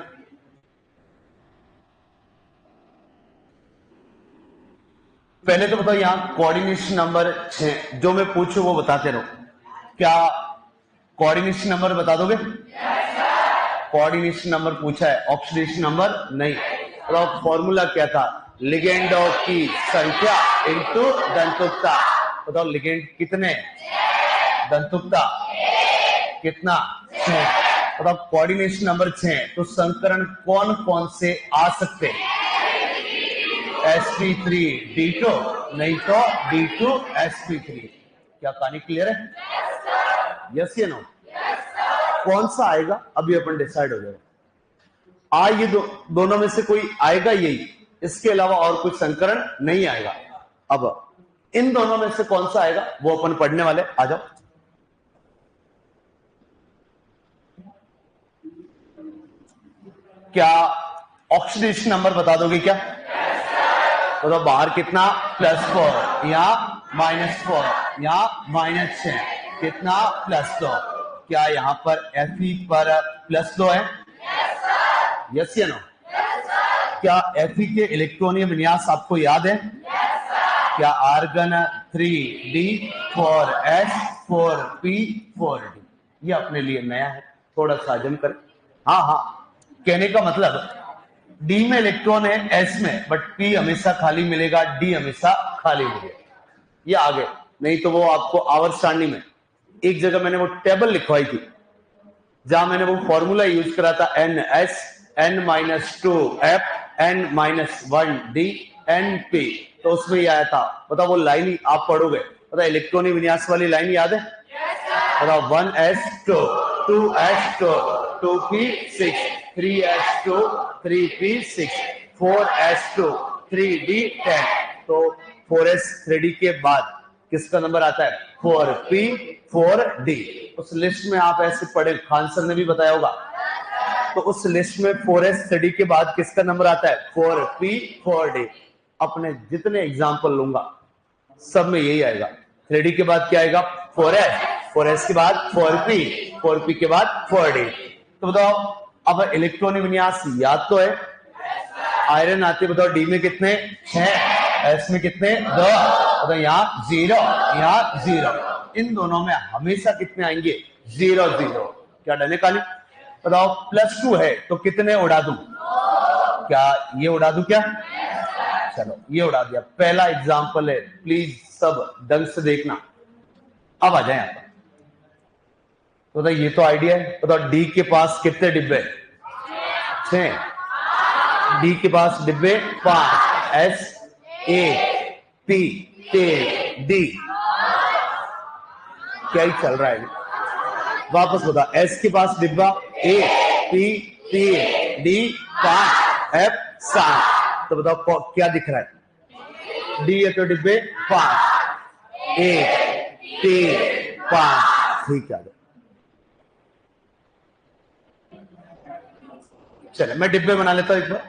पहले तो बताओ यहां कोऑर्डिनेशन नंबर 6 जो मैं पूछूं वो बताते रहो। क्या कोऑर्डिनेशन नंबर बता दोगे? कोऑर्डिनेशन नंबर पूछा है, ऑक्सीडेशन नंबर नहीं। तो फॉर्मूला क्या था? लिगेंडों की संख्या इंटू दंतुकता। बताओ लिगेंड कितने? दंतुकता कितना? 6। बताओ कोऑर्डिनेशन नंबर 6, तो संकरण कौन कौन से आ सकते? sp3 d2, नहीं तो d2 sp3। क्या कहानी क्लियर है? यस या नो? कौन सा आएगा अभी अपन डिसाइड हो जाएगा। ये दोनों में से कोई आएगा यही, इसके अलावा और कुछ संकरण नहीं आएगा। अब इन दोनों में से कौन सा आएगा वो अपन पढ़ने वाले। आ जाओ। क्या ऑक्सीडेशन नंबर बता दोगे क्या? तो बाहर कितना? +4, यहाँ -4, यहाँ -6, कितना? +2। क्या यहाँ पर Fe पर +2 है? यस या नो? क्या Fe के इलेक्ट्रॉनीय विन्यास आपको याद है? क्या argon 3d 4s 4p 4d। ये अपने लिए नया है, थोड़ा सा हजम करें। हाँ हाँ, कहने का मतलब डी में इलेक्ट्रॉन है एस में, बट पी हमेशा खाली मिलेगा, डी हमेशा खाली मिलेगा। ये आगे नहीं तो वो आपको आवर्त सारणी में एक जगह मैंने वो टेबल लिखवाई थी जहां मैंने वो फॉर्मूला यूज करा था NS N-2F N-1D NP, तो उसमें ये आया था। बताओ वो लाइन आप पढ़ोगे, बताओ इलेक्ट्रॉनिक विन्यास वाली लाइन याद है? बताओ 1s2 2s2 2p6 3s2 3p6 4s2 3d10। तो 4s 3d के बाद किसका नंबर आता है? 4p 4d। उस लिस्ट में आप ऐसे पढ़े, खान सर ने भी बताया होगा, तो उस लिस्ट में 4s 3d के बाद किसका नंबर आता है? 4p 4d। अपने जितने एग्जाम्पल लूंगा सब में यही आएगा। 3d के बाद क्या आएगा? 4s, 4s के बाद 4p, 4p के बाद 4d। तो बताओ अब इलेक्ट्रॉनिक विन्यास याद तो है? आयरन आते बताओ डी में कितने? 6, एस में कितने? 2। तो यहाँ 0, यहाँ 0। इन दोनों में हमेशा कितने आएंगे? 0 0। क्या डने काली? बताओ +2 है तो कितने उड़ा दूं? क्या ये उड़ा दूं क्या? चलो ये उड़ा दिया। पहला एग्जाम्पल है, प्लीज सब ढंग से देखना। अब आ जाए यहां पर। तो ये तो आइडिया है। बताओ डी के पास कितने डिब्बे? 6। डी के पास डिब्बे 5, एस 1, पी 3, डी क्या ही चल रहा है? वापस बता। एस के पास डिब्बा 1, पी 3, डी 5, एफ 7। तो बताओ क्या दिख रहा है? डी है तो डिब्बे 5, 1 3 5। ठीक है, चलो मैं डिब्बे बना लेता हूं एक बार।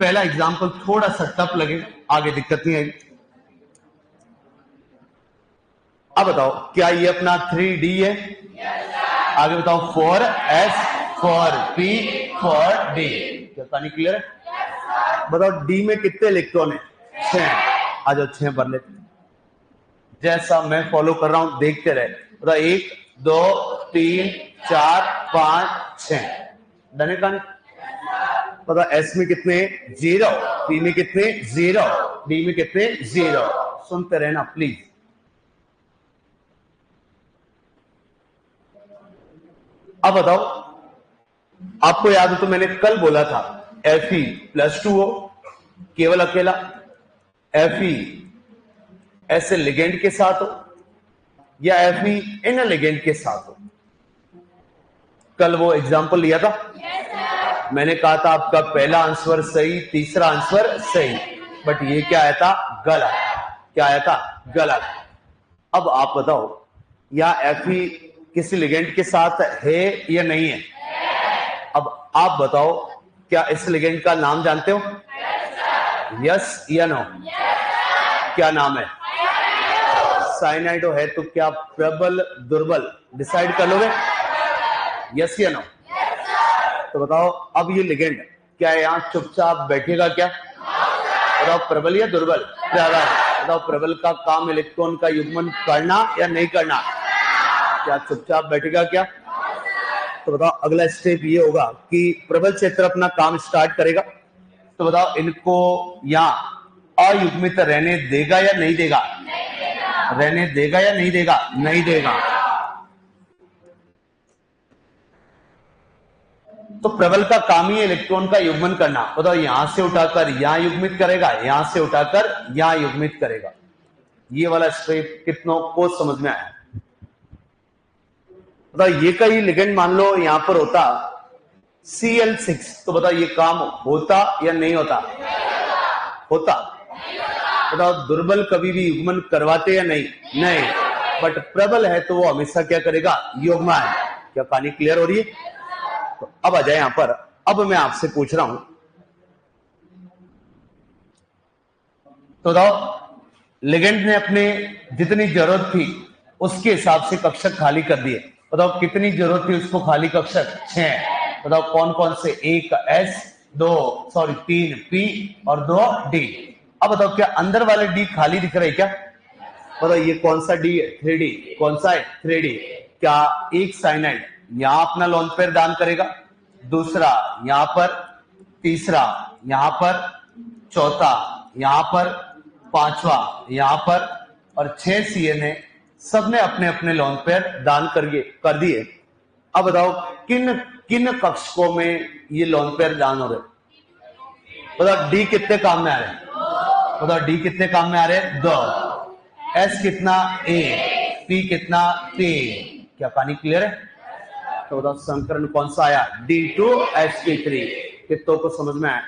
पहला एग्जाम्पल थोड़ा सा टफ लगे, आगे दिक्कत नहीं आएगी। अब बताओ क्या ये अपना 3D है? आगे बताओ 4S, 4P, 4D। क्या कहानी क्लियर है? बताओ D में कितने इलेक्ट्रॉन है? 6। आ जाओ 6 भर लेते। जैसा मैं फॉलो कर रहा हूं देखते रहे। बताओ 1 2 3 4 5 6। डन है कहानी? बताओ S में कितने? 0। P में कितने? 0। D में कितने? 0। सुनते रहना प्लीज। अब बताओ, आपको याद हो तो मैंने कल बोला था Fe+2 हो केवल अकेला, Fe ऐसे लिगेंड के साथ हो या Fe इन लिगेंड के साथ हो। कल वो एग्जांपल लिया था। मैंने कहा था आपका पहला आंसर सही, तीसरा आंसर सही, बट ये क्या आया था? गलत। क्या आया था? गलत। अब आप बताओ या Fe किसी लिगेंड के साथ है या नहीं है? अब आप बताओ क्या इस लिगेंड का नाम जानते हो? यस या नो? क्या नाम है? साइनाइड है तो क्या प्रबल दुर्बल डिसाइड कर लोगे? यस या नो? तो बताओ अब ये लिगेंड क्या यहां चुपचाप बैठेगा क्या? बताओ प्रबल या दुर्बल? प्रबल। बताओ प्रबल का काम इलेक्ट्रॉन का युग्मन करना या नहीं करना? क्या चुपचाप बैठेगा क्या? तो बताओ अगला स्टेप ये होगा कि प्रबल क्षेत्र अपना काम स्टार्ट करेगा। तो बताओ इनको यहां अयुग्मित रहने देगा या नहीं देगा? रहने देगा या नहीं देगा? नहीं देगा। तो प्रबल का काम ही इलेक्ट्रॉन का युग्मन करना। बताओ यहां से उठाकर यहां युग्मित करेगा, यहां से उठाकर यहां युग्मित करेगा। ये वाला स्टेप कितनों को समझ में आया? बताओ ये का ही लिगेंड मान लो यहां पर होता Cl6, तो बताओ ये काम होता या नहीं होता? होता। बताओ दुर्बल कभी भी युग्मन करवाते या नहीं? नहीं। बट प्रबल है तो वो हमेशा क्या करेगा? युग्मन। क्या कहानी क्लियर हो रही है? तो अब आ जाए यहां पर। अब मैं आपसे पूछ रहा हूं, तो बताओ लिगेंड ने अपने जितनी जरूरत थी उसके हिसाब से कक्षक खाली कर दिए। बताओ कितनी जरूरत थी उसको खाली कक्षक? 6। बताओ कौन कौन से? 1 S, 3 P और 2 D। अब बताओ क्या अंदर वाले D खाली दिख रहे क्या? बताओ ये कौन सा D है? 3D। कौन सा है? 3D। क्या एक साइनाइड यहां अपना लोन पेयर दान करेगा, दूसरा यहां पर, तीसरा यहां पर, चौथा यहां पर, पांचवा यहां पर और 6 CN है, सबने अपने अपने लोन पेयर दान कर दिए। अब बताओ किन किन कक्षकों में ये लोन पेयर दान हो रहे? बताओ डी कितने काम में आ रहे हैं? बताओ डी कितने काम में आ रहे हैं? 2। एस कितना? 1। पी कितना? 3। क्या कहानी क्लियर है? तो बताओ संकरण कौन सा आया? D2sp3। कितनों को समझ में आया?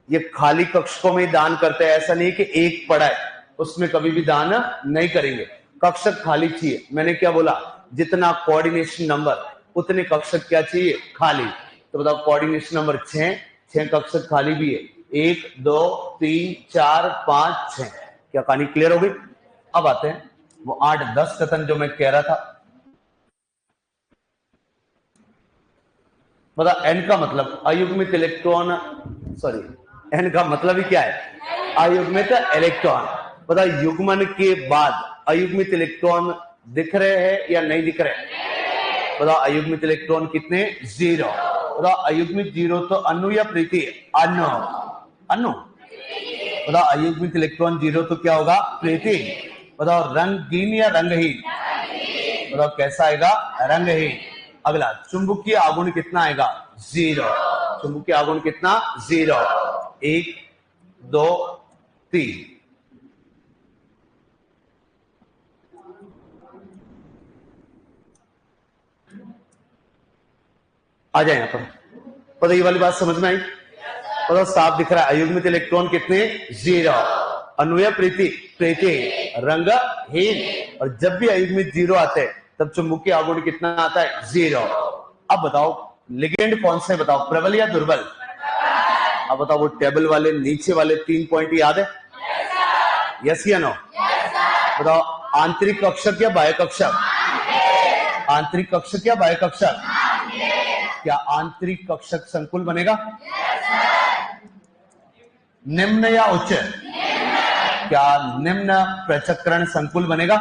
ये खाली कक्षकों में दान करते हैं, ऐसा नहीं कि एक पड़ा है उसमें कभी भी दान नहीं करेंगे। कक्षक खाली चाहिए। मैंने क्या बोला? जितना कोऑर्डिनेशन नंबर उतने कक्षक क्या चाहिए? खाली। तो बताओ कोऑर्डिनेशन नंबर 6 कक्षक खाली भी है। 1 2 3 4 5 6। क्या कहानी क्लियर हो गई? अब आते हैं वो 8-10 कथन जो मैं कह रहा था। बताओ एन का मतलब अयुग्मित इलेक्ट्रॉन, सॉरी एन का मतलब ही क्या है? अयुग्मित इलेक्ट्रॉन। बताओ युग्मन के बाद अयुग्मित इलेक्ट्रॉन दिख रहे हैं या नहीं दिख रहे? बताओ अयुग्मित इलेक्ट्रॉन कितने? 0। बताओ अयुग्मित 0 तो अनु या प्रीति? अनु। अनु। बताओ अयुग्मित इलेक्ट्रॉन 0 तो क्या होगा? प्रीति। बताओ रंगहीन या रंगहीन? बताओ कैसा आएगा? रंगहीन। अगला चुंबकीय आघूर्ण कितना आएगा? 0। चुंबकीय आघूर्ण कितना? 0। 1 2 3। आ जाए यहां पर। पता ये वाली बात समझ में आई? पता साफ दिख रहा है अयुग्मित इलेक्ट्रॉन कितने? 0। अनुय प्रीति? प्रीति। रंगहीन। और जब भी अयुग्मित 0 आते हैं तब चुंबकीय आघूर्ण कितना आता है? 0। अब बताओ लिगेंड कौन से? बताओ प्रबल या दुर्बल? अब बताओ वो टेबल वाले नीचे वाले 3 पॉइंट याद है? यस या नो? बताओ आंतरिक कक्षक या बाह्य कक्षक? आंतरिक कक्षक या बाह्य कक्षक? क्या आंतरिक कक्षक संकुल बनेगा? निम्न या उच्च? क्या निम्न पृथक्करण संकुल बनेगा?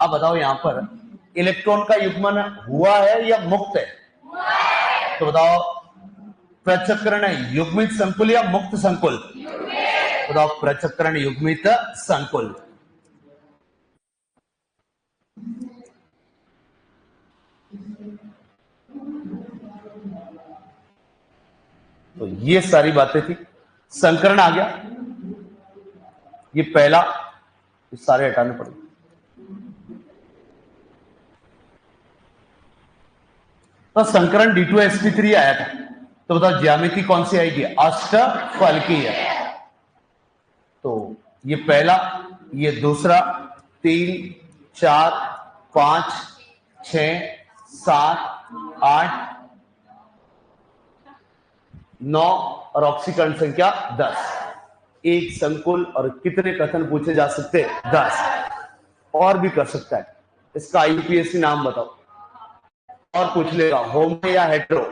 अब बताओ यहां पर इलेक्ट्रॉन का युग्मन हुआ है या मुक्त है? तो बताओ पृथक्करण युग्मित संकुल या मुक्त संकुल? बताओ पृथक्करण युग्मित संकुल। तो ये सारी बातें थी। संकरण आ गया, ये पहला, ये सारे हटाने पड़ेंगे। तो संकरण D2sp3 आया था, तो बताओ ज्यामिति कौन सी आएगी? अष्टफलकी है। तो ये पहला, ये दूसरा, 3, 4, 5, 6, 7, 8, 9 और ऑक्सीकरण संख्या 10। एक संकुल और कितने कथन पूछे जा सकते हैं? 10। और भी कर सकता है। इसका आईयूपीएसी नाम बताओ। और पूछ लेगा होमो या हेटेरो?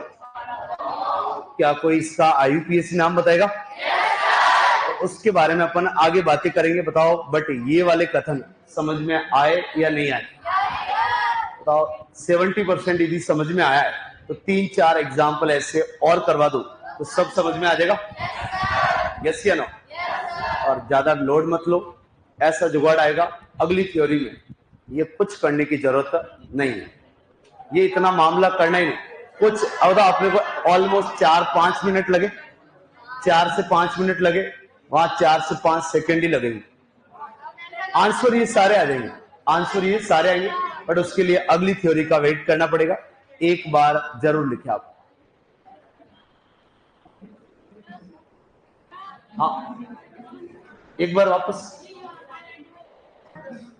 क्या कोई इसका आईयूपीएसी नाम बताएगा? तो उसके बारे में अपन आगे बातें करेंगे। बताओ बट ये वाले कथन समझ में आए या नहीं आए? बताओ 70% यदि समझ में आया है तो 3-4 एग्जाम्पल ऐसे और करवा दो तो सब समझ में आ जाएगा। यस या नो? और ज्यादा लोड मत लो, ऐसा जुगाड़ आएगा अगली थ्योरी में, ये कुछ करने की जरूरत नहीं है, ये इतना मामला करना ही नहीं कुछ। अब अपने को ऑलमोस्ट 4-5 मिनट लगे, 4 से 5 मिनट लगे, वहां 4 से 5 सेकेंड ही लगेंगे। आंसर ये सारे आ जाएंगे, आंसर ये सारे आएंगे, बट उसके लिए अगली थ्योरी का वेट करना पड़ेगा। एक बार जरूर लिखे आप। हाँ एक बार वापस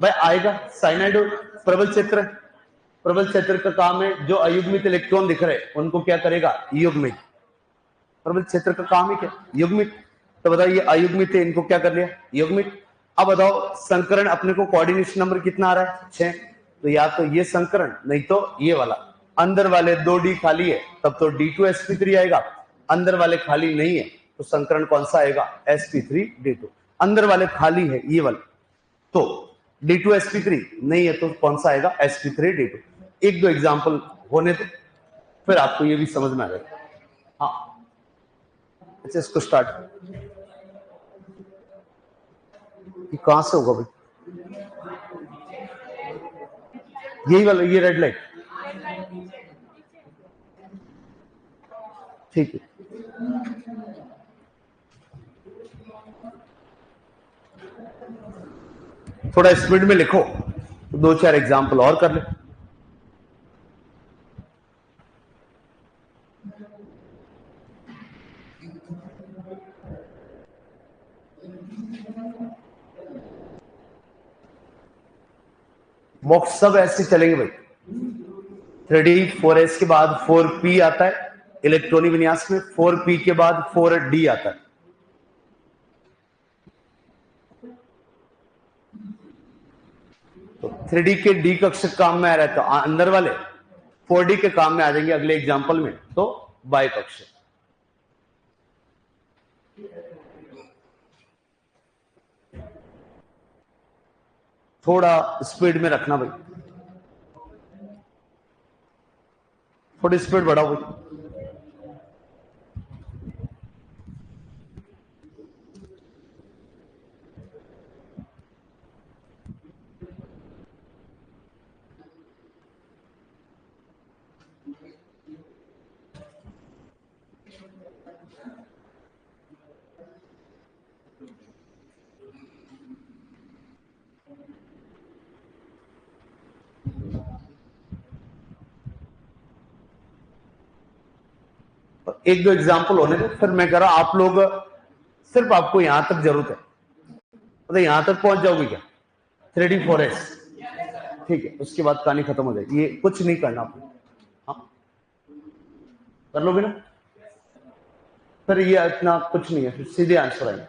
भाई आएगा। साइनाइड प्रबल क्षेत्र, प्रबल क्षेत्र का काम है जो अयुग्मित इलेक्ट्रॉन दिख रहे उनको क्या करेगा? युग्मित। प्रबल क्षेत्र का काम ही क्या? युग्मित। तो बताओ ये अयुग्मित है, इनको क्या कर लिया? युग्मित। अब बताओ संकरण अपने को कोऑर्डिनेशन नंबर कितना आ रहा है? 6। तो या तो ये संकरण नहीं तो ये वाला। अंदर वाले 2D खाली है तब तो D2sp3 आएगा, अंदर वाले खाली नहीं है तो संकरण कौन सा आएगा? sp3d2। अंदर वाले खाली है ये वाले तो D2sp3 नहीं है तो कौन सा आएगा? sp3d2। एक दो एग्जांपल होने दो फिर आपको ये भी समझ में आ जाएगा। हाँ अच्छा इसको स्टार्ट, ये कहां से होगा भाई? यही वाला, ये रेड लाइट, ठीक है। थोड़ा स्पीड में लिखो, 2-4 एग्जांपल और कर ले। बॉक्स सब ऐसे चलेंगे भाई। 3D 4s के बाद 4p आता है इलेक्ट्रॉनिक विन्यास में, 4p के बाद 4d आता है। तो 3D के D कक्षक काम में आ रहा है तो अंदर वाले 4D के काम में आ जाएंगे अगले एग्जांपल में, तो बाह्य कक्षक। थोड़ा स्पीड में रखना भाई, थोड़ी स्पीड बढ़ाओ भाई। एक दो एग्जांपल होने दो फिर मैं कह रहा आप लोग सिर्फ आपको यहां तक जरूरत है, मतलब यहां तक पहुंच जाओगे क्या? 3D 4s ठीक है, उसके बाद कहानी खत्म हो जाएगी, ये कुछ नहीं करना आपको। हाँ कर लोगे ना? फिर ये इतना कुछ नहीं है, फिर सीधे आंसर आएंगे।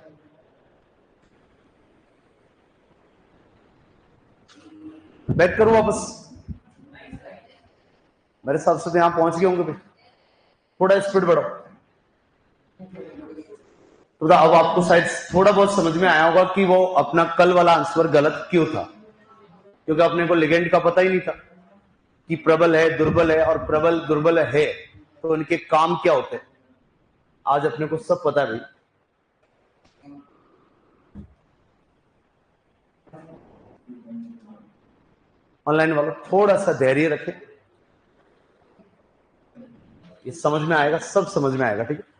बैक करो वापस, मेरे हिसाब से तो यहां पहुंच गए होंगे भाई, थोड़ा स्पीड बढ़ो। तो अब आपको शायद थोड़ा बहुत समझ में आया होगा कि वो अपना कल वाला आंसर गलत क्यों था, क्योंकि अपने को लिगेंड का पता ही नहीं था कि प्रबल है, दुर्बल है, और प्रबल दुर्बल है तो उनके काम क्या होते हैं। आज अपने को सब पता है भाई। ऑनलाइन वालों थोड़ा सा धैर्य रखें, ये समझ में आएगा, सब समझ में आएगा, ठीक है।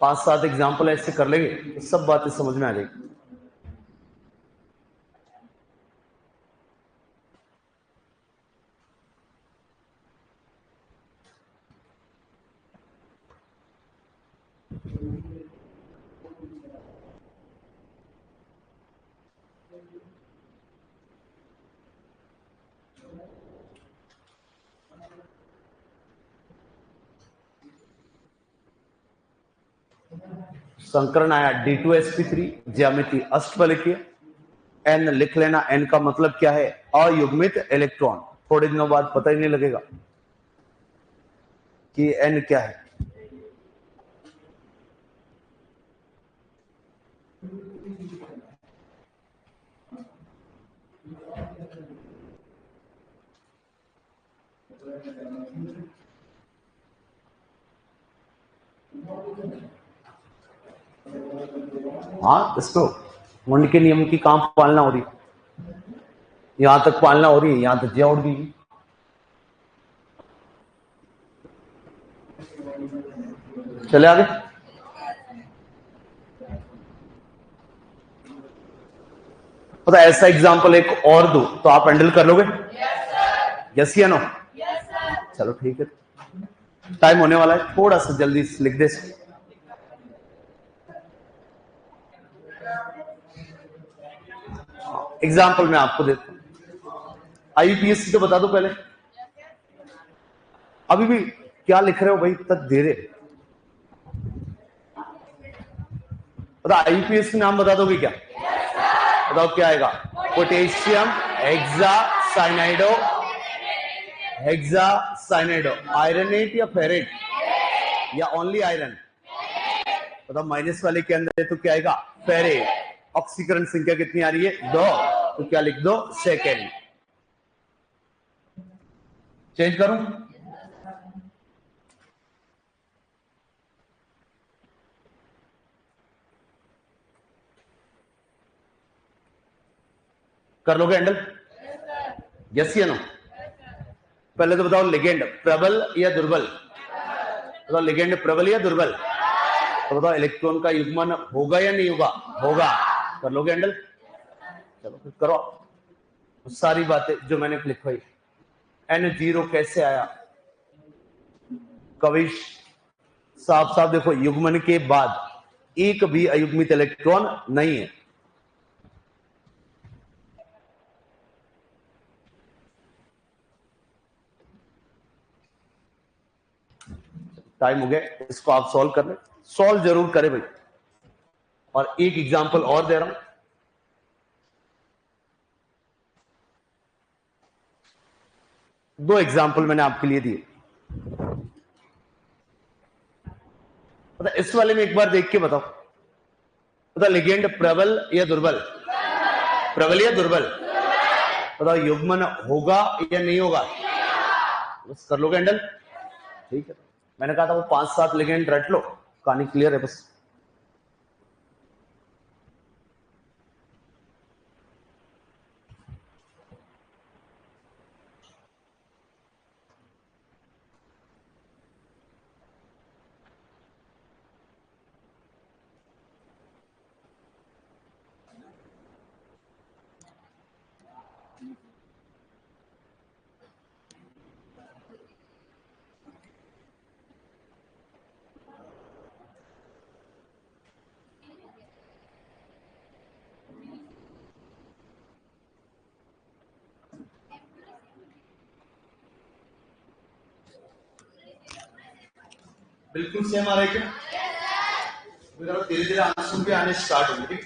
पांच सात एग्जाम्पल ऐसे कर लेंगे तो सब बातें समझ में आ जाएगी। संकरण आया D2sp3 ज्यामिति अष्टफलकीय। एन लिख लेना, एन का मतलब क्या है, अयुग्मित इलेक्ट्रॉन। थोड़े दिनों बाद पता ही नहीं लगेगा कि एन क्या है। हाँ, इसको मुंड के नियम की कहां पालना हो रही, यहां तक पालना हो रही है, यहां तक जिया उड़ गई। चले आगे। पता ऐसा एग्जाम्पल एक और दो तो आप हैंडल कर लोगे? यस या नो? चलो ठीक है, टाइम होने वाला है, थोड़ा सा जल्दी लिख दे। एग्जाम्पल मैं आपको देता हूं, IUPAC तो बता दो पहले। अभी भी क्या लिख रहे हो भाई, तक दे रहे। बता, IUPAC नाम बता दोगे क्या? बताओ क्या आएगा? पोटेशियम हेक्सासाइनाइडो, हेक्सासाइनाइडो। आयरनेट या फेरेट या ओनली आयरन? बताओ माइनस वाले के अंदर है तो क्या आएगा? फेरेट। ऑक्सीकरण संख्या कितनी आ रही है? 2, तो क्या लिख दो? सेकेंड। चेंज करूं? कर लोगे हैंडल? यस या नो? पहले तो बताओ लिगेंड प्रबल या दुर्बल? बताओ लिगेंड प्रबल या दुर्बल? तो बताओ इलेक्ट्रॉन का युग्मन होगा या नहीं होगा? होगा। कर लोगे हैंडल? चलो फिर करो सारी बातें जो मैंने लिखवाई। N0 कैसे आया? कविश साफ साफ देखो, युग्मन के बाद एक भी अयुग्मित इलेक्ट्रॉन नहीं है। टाइम हो गया, इसको आप सॉल्व कर ले, सॉल्व जरूर करें भाई। और एक एग्जांपल और दे रहा हूं, दो एग्जांपल मैंने आपके लिए दिए। मतलब इस वाले में एक बार देख के बताओ, बताओ लिगेंड प्रबल या दुर्बल? प्रबल या दुर्बल? बताओ युग्मन होगा या नहीं होगा? बस कर लोगे हैंडल? ठीक है, मैंने कहा था वो 5-7 लिगेंड रट लो, कहानी क्लियर है बस। बिल्कुल सेम आ रहा है क्या? धीरे धीरे आंसर भी आने स्टार्ट होंगे।